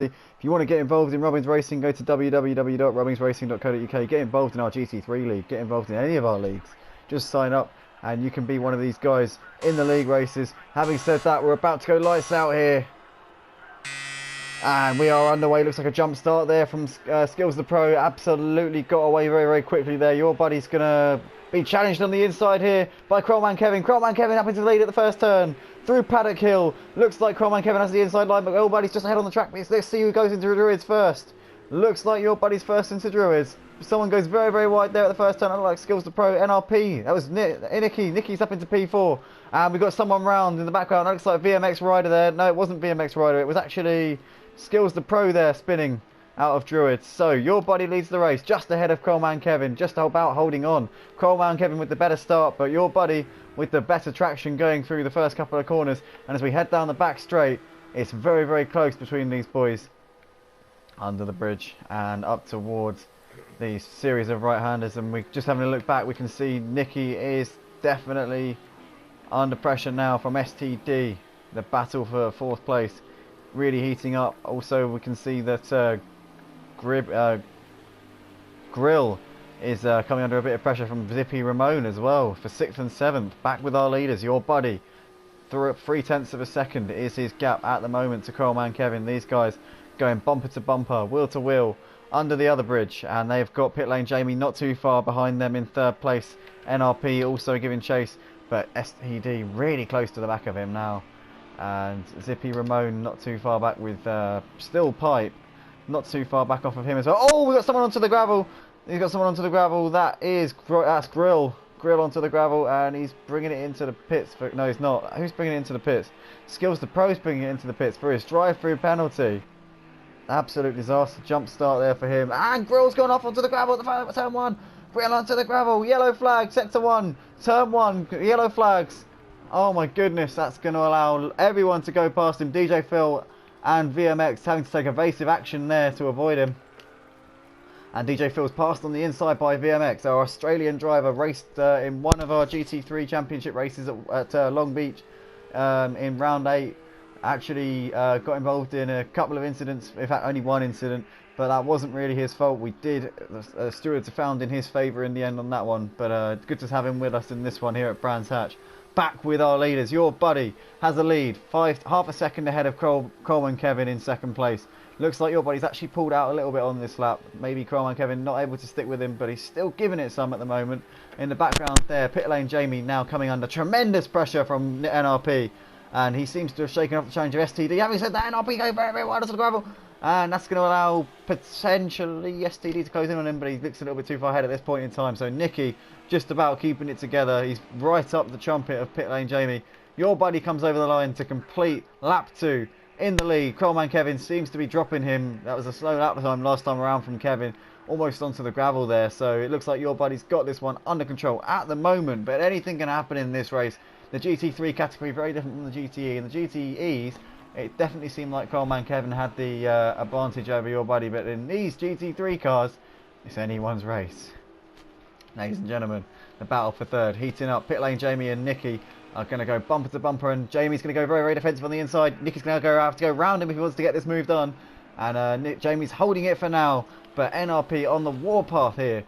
If you want to get involved in Robins Racing, go to www.robinsracing.co.uk. Get involved in our GT3 league. Get involved in any of our leagues. Just sign up and you can be one of these guys in the league races. Having said that, we're about to go lights out here. And we are underway. Looks like a jump start there from Skills the Pro. Absolutely got away very, very quickly there. Your buddy's going to be challenged on the inside here by Krollman Kevin. Krollman Kevin up into the lead at the first turn. Through Paddock Hill. Looks like Krollman Kevin has the inside line, but your buddy's just ahead on the track. Let's see who goes into Druids first. Looks like your buddy's first into Druids. Someone goes very, very wide there at the first turn. I look like Skills the Pro. NRP. That was Nicky. Nicky's up into P4. And we've got someone round in the background. That looks like VMX Rider there. No, it wasn't VMX Rider. It was actually Skills the Pro there spinning out of Druids. So your buddy leads the race just ahead of Krollman Kevin, just about holding on. Krollman Kevin with the better start, but your buddy with the better traction going through the first couple of corners. And as we head down the back straight, it's very, very close between these boys under the bridge and up towards the series of right-handers. And we just having a look back, we can see Nicky is definitely under pressure now from STD. The battle for fourth place really heating up. Also, we can see that Grill is coming under a bit of pressure from Zippy Ramon as well for 6th and 7th. Back with our leaders, your buddy. 3/10 of a second is his gap at the moment to Krollman Kevin. These guys going bumper to bumper, wheel to wheel, under the other bridge. And they've got Pit Lane Jamie not too far behind them in 3rd place. NRP also giving chase, but STD really close to the back of him now. And Zippy Ramon not too far back with Still Pipe not too far back off of him as well. Oh, we've got someone onto the gravel. He's got someone onto the gravel. That's Grill. Grill onto the gravel, and he's bringing it into the pits. No, he's not. Who's bringing it into the pits? Skills the Pro's bringing it into the pits for his drive-through penalty. Absolute disaster. Jump start there for him. And Grill's gone off onto the gravel at the turn 1. Grill onto the gravel. Yellow flag. Sector 1. Turn 1. Yellow flags. Oh my goodness. That's going to allow everyone to go past him. DJ Phil and VMX having to take evasive action there to avoid him. And DJ Phil's passed on the inside by VMX. Our Australian driver raced in one of our GT3 championship races at Long Beach in round 8. Actually got involved in a couple of incidents, in fact only one incident, but that wasn't really his fault. We did, the stewards are found in his favour in the end on that one, but good to have him with us in this one here at Brands Hatch. Back with our leaders. Your buddy has a lead, half a second ahead of Krollman Kevin in 2nd place. Looks like your buddy's actually pulled out a little bit on this lap. Maybe Krollman Kevin not able to stick with him, but he's still giving it some at the moment. In the background there, Pit Lane Jamie now coming under tremendous pressure from NRP. And he seems to have shaken off the challenge of STD. Having said that, NRP go very, very wide onto the gravel. And that's going to allow potentially STD to close in on him, but he looks a little bit too far ahead at this point in time. So Nicky just about keeping it together. He's right up the trumpet of Pit Lane Jamie. Your buddy comes over the line to complete lap 2 in the lead. Krollman Kevin seems to be dropping him. That was a slow lap time last time around from Kevin. Almost onto the gravel there. So it looks like your buddy's got this one under control at the moment. But anything can happen in this race. The GT3 category very different from the GTE. And the GTEs, it definitely seemed like Krollman Kevin had the advantage over your buddy. But in these GT3 cars, it's anyone's race. Ladies and gentlemen, the battle for 3rd. Heating up. Pit Lane Jamie and Nicky are going to go bumper to bumper. And Jamie's going to go very, very defensive on the inside. Nicky's going to have to go round him if he wants to get this move done. And Jamie's holding it for now. But NRP on the warpath here.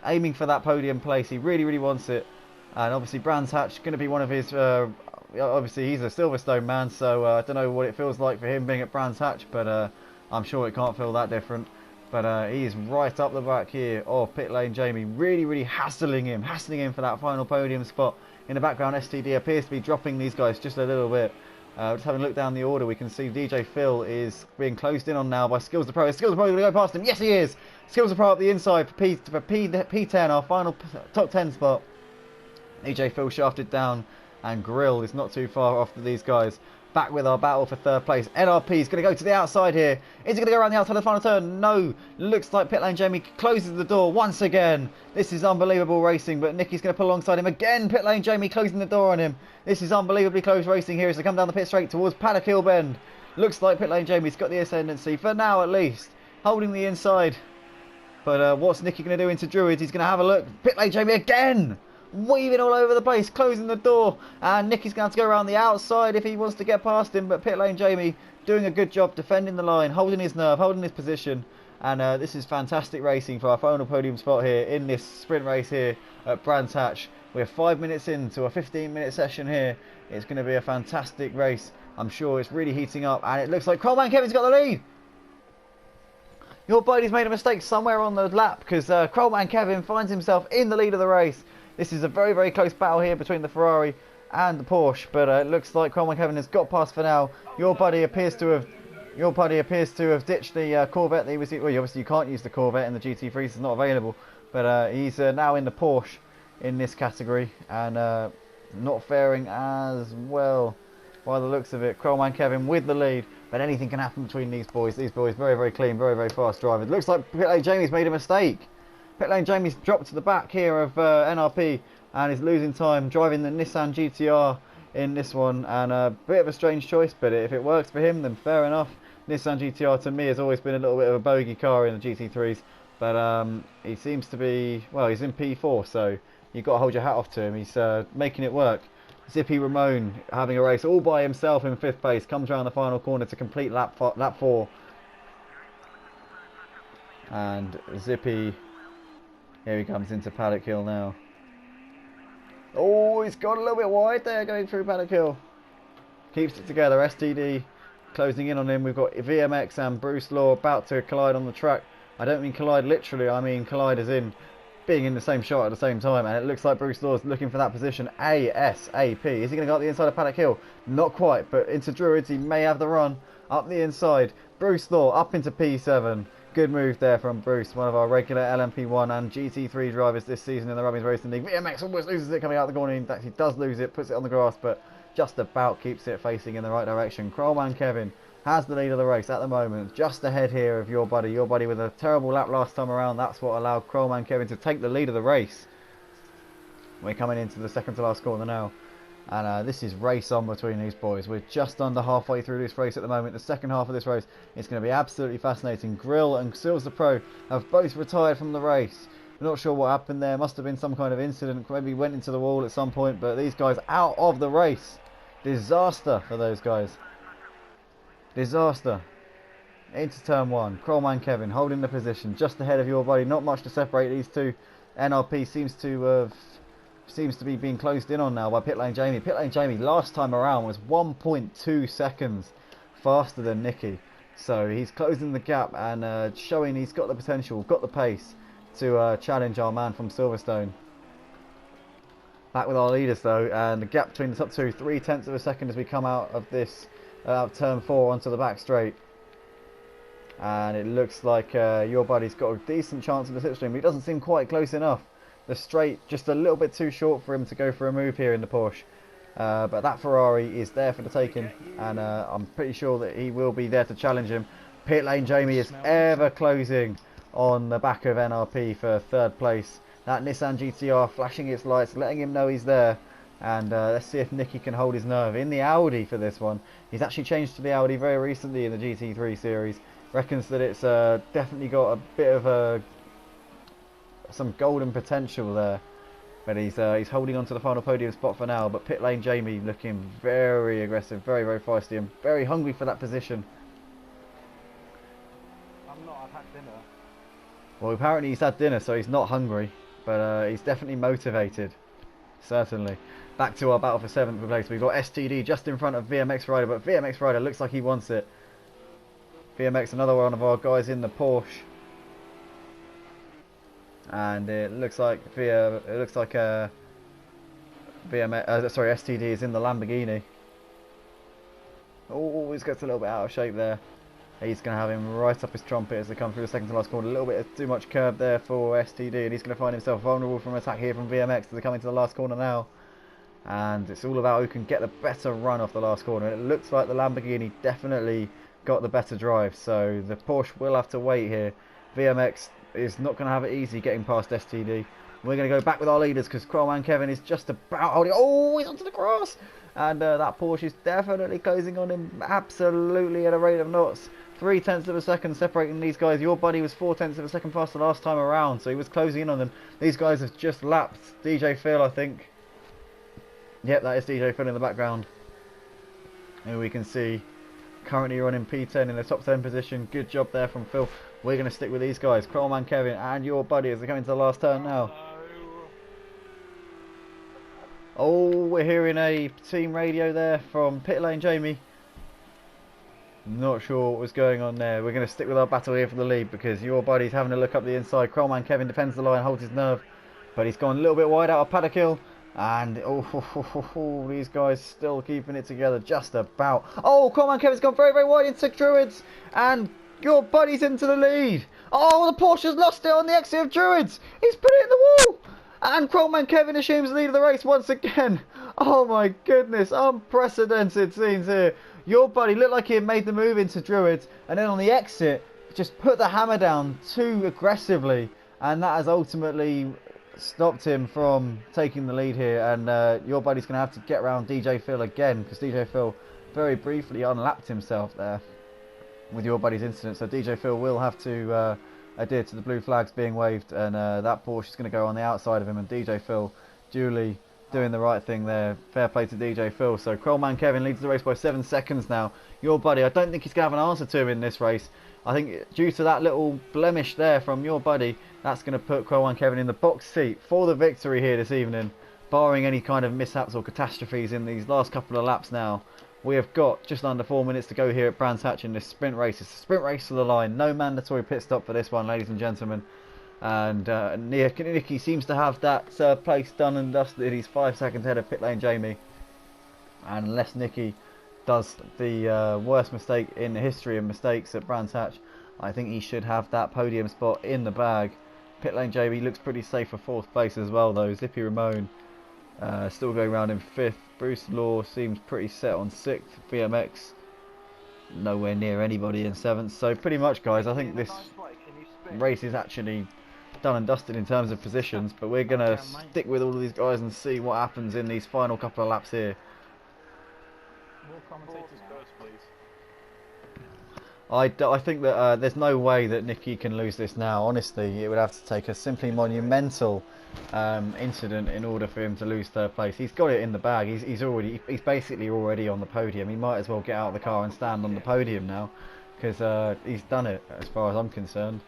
Aiming for that podium place. He really, really wants it. And obviously Brands Hatch going to be one of his, obviously he's a Silverstone man, so I don't know what it feels like for him being at Brands Hatch, but I'm sure it can't feel that different. But he is right up the back here of Pit Lane Jamie, really, really hassling him for that final podium spot. In the background, STD appears to be dropping these guys just a little bit. Just having a look down the order, we can see DJ Phil is being closed in on now by Skills the Pro. Skills the Pro going to go past him. Yes, he is. Skills the Pro up the inside for P10, our final top 10 spot. DJ Phil shafted down, and Grill is not too far off these guys. Back with our battle for 3rd place. NRP is going to go to the outside here. Is he going to go around the outside of the final turn? No. Looks like Pit Lane Jamie closes the door once again. This is unbelievable racing, but Nicky's going to pull alongside him again. Pit Lane Jamie closing the door on him. This is unbelievably close racing here as they come down the pit straight towards Paddock Hill Bend. Looks like Pit Lane Jamie's got the ascendancy, for now at least. Holding the inside. But what's Nicky going to do into Druids? He's going to have a look. Pit Lane Jamie again. Weaving all over the place, closing the door, and Nicky's going to have to go around the outside if he wants to get past him, but Pit Lane Jamie doing a good job defending the line, holding his nerve, holding his position. And this is fantastic racing for our final podium spot here in this sprint race here at Brands Hatch. We're 5 minutes into a 15-minute session here. It's going to be a fantastic race. I'm sure it's really heating up, and it looks like Coleman Kevin's got the lead. Your body's made a mistake somewhere on the lap, because Coleman Kevin finds himself in the lead of the race. This is a very, very close battle here between the Ferrari and the Porsche, but it looks like Coleman Kevin has got past for now. Your buddy appears to have ditched the Corvette that he was. Well, obviously you can't use the Corvette in the GT3, so it's not available. But he's now in the Porsche in this category, and not faring as well by the looks of it. Coleman Kevin with the lead, but anything can happen between these boys. These boys very, very clean, very, very fast drivers. Looks like Pit Lane Jamie's made a mistake. Pit Lane Jamie's dropped to the back here of NRP and is losing time driving the Nissan GTR in this one, and a bit of a strange choice, but if it works for him, then fair enough. Nissan GTR to me has always been a little bit of a bogey car in the GT3s, but he seems to be, well, he's in P4, so you've got to hold your hat off to him. He's making it work. Zippy Ramon having a race all by himself in 5th place, comes around the final corner to complete lap 4. And Zippy, here he comes into Paddock Hill now. Oh, he's got a little bit wide there going through Paddock Hill. Keeps it together. STD closing in on him. We've got VMX and Bruce Law about to collide on the track. I don't mean collide literally, I mean collide as in being in the same shot at the same time, and it looks like Bruce Law's looking for that position ASAP. Is he going to go up the inside of Paddock Hill? Not quite, but into Druids he may have the run up the inside. Bruce Law up into P7. Good move there from Bruce, one of our regular LMP1 and GT3 drivers this season in the Rubbies Racing League. VMX almost loses it coming out the corner. He actually does lose it, puts it on the grass, but just about keeps it facing in the right direction. Coleman Kevin has the lead of the race at the moment, just ahead here of Your Buddy with a terrible lap last time around. That's what allowed Coleman Kevin to take the lead of the race. We're coming into the second to last corner now, and this is race on between these boys. We're just under halfway through this race at the moment. The second half of this race is going to be absolutely fascinating. Grill and Sills the Pro have both retired from the race. We're not sure what happened there. Must have been some kind of incident, maybe went into the wall at some point, but these guys out of the race. Disaster for those guys. Disaster. Into turn 1. Coleman Kevin holding the position just ahead of Your Buddy. Not much to separate these two. NRP seems to be being closed in on now by Pit Lane Jamie. Pit Lane Jamie last time around was 1.2 seconds faster than Nicky. So he's closing the gap and showing he's got the potential, got the pace to challenge our man from Silverstone. Back with our leaders though, and the gap between the top two, 0.3 of a second as we come out of this turn 4 onto the back straight. And it looks like Your Buddy's got a decent chance of the slipstream, but he doesn't seem quite close enough. The straight just a little bit too short for him to go for a move here in the Porsche. But that Ferrari is there for the taking, and I'm pretty sure that he will be there to challenge him. Pit Lane Jamie is ever closing on the back of NRP for 3rd place. That Nissan GTR flashing its lights, letting him know he's there. And let's see if Nicky can hold his nerve in the Audi for this one. He's actually changed to the Audi very recently in the GT3 series. Reckons that it's definitely got a bit of some golden potential there. But he's holding on to the final podium spot for now. But Pit Lane Jamie looking very aggressive, very, very feisty, and very hungry for that position. I'm not, I've had dinner. Well, apparently he's had dinner, so he's not hungry. But he's definitely motivated. Certainly. Back to our battle for 7th place. We've got STD just in front of VMX Rider, but VMX Rider looks like he wants it. VMX, another one of our guys in the Porsche. And it looks like STD is in the Lamborghini. Oh, he's got a little bit out of shape there. He's going to have him right up his trumpet as they come through the second to last corner. A little bit of too much curb there for STD, and he's going to find himself vulnerable from attack here from VMX as they come into the last corner now. And it's all about who can get the better run off the last corner. It looks like the Lamborghini definitely got the better drive, so the Porsche will have to wait here. VMX is not going to have it easy getting past STD. We're going to go back with our leaders because Coleman Kevin is just about holding. Oh, he's onto the grass, and that Porsche is definitely closing on him absolutely at a rate of knots. 0.3 of a second separating these guys. Your Buddy was 0.4 of a second faster last time around, so he was closing in on them. These guys have just lapped DJ Phil, I think. Yep, that is DJ Phil in the background, who we can see currently running P10 in the top 10 position. Good job there from Phil. We're going to stick with these guys, Coleman Kevin and your buddy, as they come into the last turn now. Oh, we're hearing a team radio there from pit lane Jamie. Not sure what was going on there. We're going to stick with our battle here for the lead, because your buddy's having a look up the inside. Coleman Kevin defends the line, holds his nerve, but he's gone a little bit wide out of paddock hill. And these guys still keeping it together just about. Oh, Coleman Kevin's gone very, very wide into Druids, and your buddy's into the lead. Oh, the Porsche's lost it on the exit of Druids. He's put it in the wall. And Coleman Kevin assumes the lead of the race once again. Oh my goodness, unprecedented scenes here. Your buddy looked like he had made the move into Druids, and then on the exit, just put the hammer down too aggressively. And that has ultimately stopped him from taking the lead here. And your buddy's going to have to get around DJ Phil again, because DJ Phil very briefly unlapped himself there with your buddy's incident. So DJ Phil will have to adhere to the blue flags being waved, and that Porsche is going to go on the outside of him, and DJ Phil duly doing the right thing there. Fair play to DJ Phil. So Coleman Kevin leads the race by 7 seconds now. Your buddy, I don't think he's going to have an answer to him in this race. I think due to that little blemish there from your buddy, that's going to put Coleman Kevin in the box seat for the victory here this evening, barring any kind of mishaps or catastrophes in these last couple of laps now. We have got just under 4 minutes to go here at Brands Hatch in this sprint race. It's a sprint race to the line. No mandatory pit stop for this one, ladies and gentlemen. And Nicky seems to have that place done and dusted. He's 5 seconds ahead of pit lane Jamie. And unless Nicky does the worst mistake in the history of mistakes at Brands Hatch, I think he should have that podium spot in the bag. Pit lane Jamie looks pretty safe for 4th place as well though. Zippy Ramon still going around in 5th. Bruce Law seems pretty set on 6th. BMX nowhere near anybody in 7th. So pretty much, guys, I think this race is actually done and dusted in terms of positions, but we're going to stick with all of these guys and see what happens in these final couple of laps here. More commentators first, please. I think that there's no way that Nicky can lose this now. Honestly, it would have to take a simply monumental incident in order for him to lose 3rd place. He's got it in the bag. He's basically already on the podium. He might as well get out of the car and stand on the podium now, because he's done it as far as I'm concerned.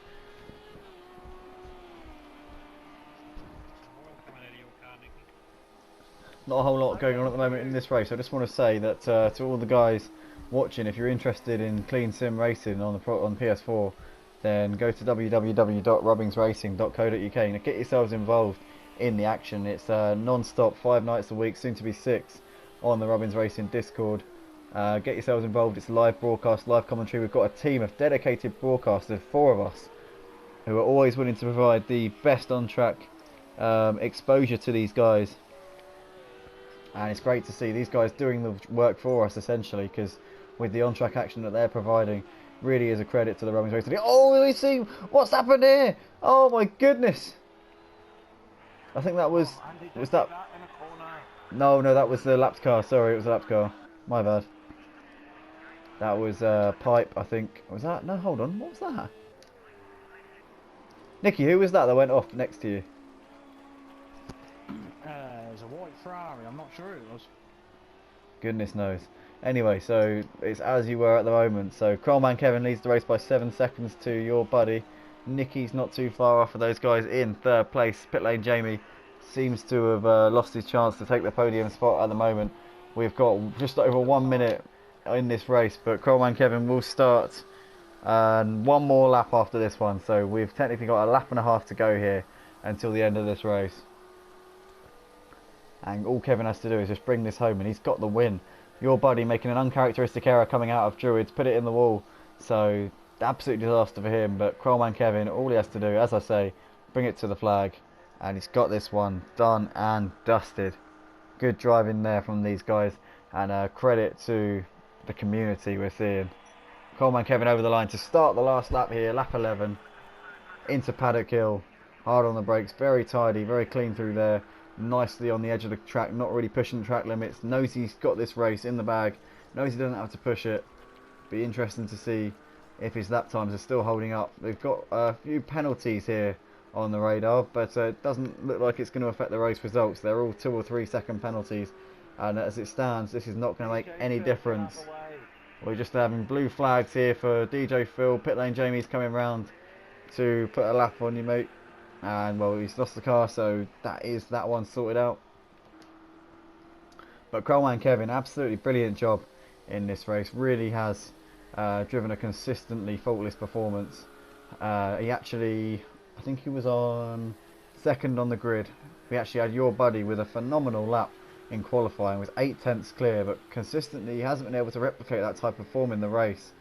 Not a whole lot going on at the moment in this race. I just want to say that to all the guys watching, if you're interested in clean sim racing on PS4, then go to www.robbingsracing.co.uk and get yourselves involved in the action. It's non-stop, 5 nights a week, soon to be 6, on the Robbins Racing Discord. Get yourselves involved. It's live broadcast, live commentary. We've got a team of dedicated broadcasters, 4 of us, who are always willing to provide the best on-track exposure to these guys. And it's great to see these guys doing the work for us, essentially, because with the on-track action that they're providing, really is a credit to the Robbins Racing. Oh, we see what's happened here. Oh my goodness. I think that was that. No, that was the lapped car. Sorry, it was a lapped car. My bad. That was Pipe, I think. Was that? No, hold on. What was that? Nicky, who was that went off next to you? It was a white Ferrari. I'm not sure who it was. Goodness knows. Anyway, so it's as you were at the moment. So Coleman Kevin leads the race by 7 seconds to your buddy. Nicky's not too far off of those guys in 3rd place. Pit lane Jamie seems to have lost his chance to take the podium spot at the moment. We've got just over 1 minute in this race, but Coleman Kevin will start and 1 more lap after this one. So we've technically got a lap and a half to go here until the end of this race. And all Kevin has to do is just bring this home, and he's got the win. Your buddy making an uncharacteristic error coming out of Druids, put it in the wall. So absolute disaster for him. But Coleman Kevin, all he has to do, as I say, bring it to the flag, and he's got this one done and dusted. Good driving there from these guys, and credit to the community we're seeing. Coleman Kevin over the line to start the last lap here, lap 11, into Paddock Hill, hard on the brakes, very tidy, very clean through there. Nicely on the edge of the track, not really pushing the track limits. Knows he's got this race in the bag, knows he doesn't have to push it. Be interesting to see if his lap times are still holding up. They've got a few penalties here on the radar, but it doesn't look like it's going to affect the race results. They're all 2 or 3 second penalties, and as it stands, this is not going to make any difference We're just having blue flags here for DJ Phil. Pit lane Jamie's coming round to put a lap on you, mate. And well, he's lost the car, so that one sorted out. But Crowman Kevin, absolutely brilliant job in this race. Really has driven a consistently faultless performance. He actually, I think he was on second on the grid. We actually had your buddy with a phenomenal lap in qualifying, with 8 tenths clear, but consistently he hasn't been able to replicate that type of form in the race.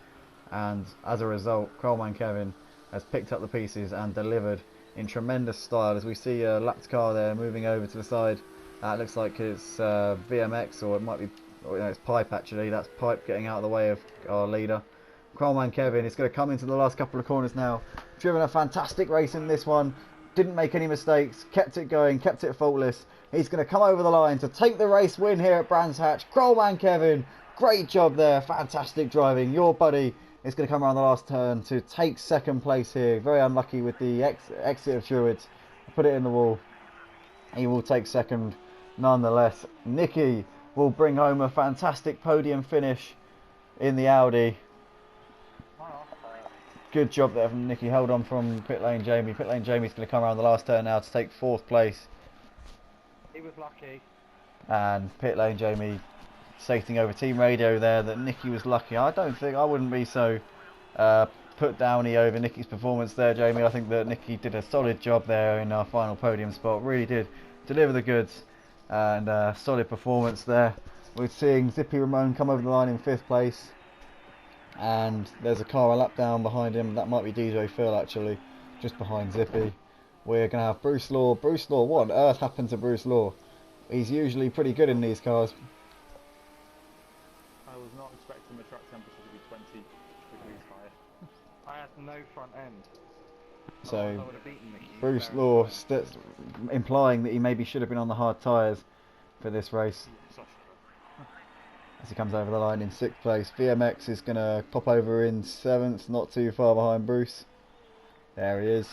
And as a result, Crowman Kevin has picked up the pieces and delivered in tremendous style. As we see a lapped car there moving over to the side, that looks like it's VMX, or it might be, or, it's Pipe actually. That's Pipe getting out of the way of our leader. Crowman Kevin is going to come into the last couple of corners now. Driven a fantastic race in this one. Didn't make any mistakes. Kept it going. Kept it faultless. He's going to come over the line to take the race win here at Brands Hatch. Crowman Kevin, great job there. Fantastic driving. Your buddy is going to come around the last turn to take second place here. Very unlucky with the exit of Druids. Put it in the wall. He will take second nonetheless. Nicky will bring home a fantastic podium finish in the Audi. Good job there from Nicky. Held on from Pit Lane Jamie. Pit Lane Jamie's going to come around the last turn now to take 4th place. He was lucky. And Pit Lane Jamie stating over team radio there that Nicky was lucky. I wouldn't be so put downy over Nicky's performance there, Jamie. I think that Nicky did a solid job there in our final podium spot. Really did deliver the goods, and solid performance there. We're seeing Zippy Ramon come over the line in 5th place, and there's a car a lap down behind him. That might be DJ Phil actually, just behind Zippy. We're going to have Bruce Law. Bruce Law, what on earth happened to Bruce Law? He's usually pretty good in these cars. I was not expecting the track temperature to be 20 degrees higher. I had no front end. So I would have beaten Nicky. Bruce Law implying that he maybe should have been on the hard tyres for this race. As he comes over the line in 6th place. VMX is going to pop over in 7th, not too far behind Bruce. There he is.